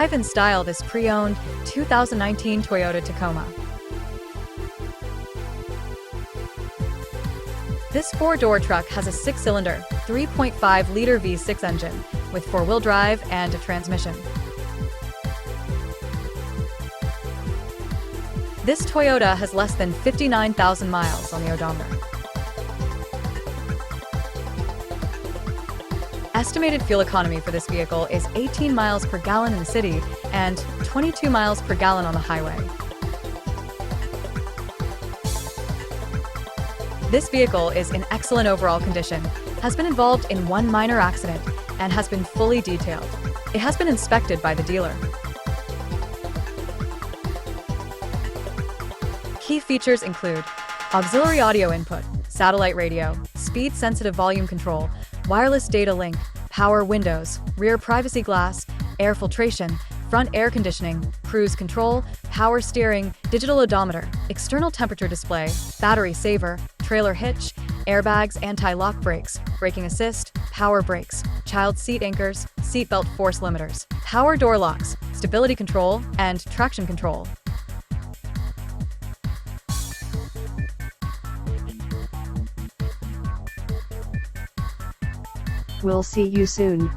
Drive in style this pre-owned 2019 Toyota Tacoma. This four-door truck has a six-cylinder, 3.5-liter V6 engine with four-wheel drive and a transmission. This Toyota has less than 59,000 miles on the odometer. Estimated fuel economy for this vehicle is 18 miles per gallon in the city and 22 miles per gallon on the highway. This vehicle is in excellent overall condition, has been involved in one minor accident, and has been fully detailed. It has been inspected by the dealer. Key features include auxiliary audio input, satellite radio, speed-sensitive volume control, wireless data link, power windows, rear privacy glass, air filtration, front air conditioning, cruise control, power steering, digital odometer, external temperature display, battery saver, trailer hitch, airbags, anti-lock brakes, braking assist, power brakes, child seat anchors, seatbelt force limiters, power door locks, stability control, and traction control. We'll see you soon.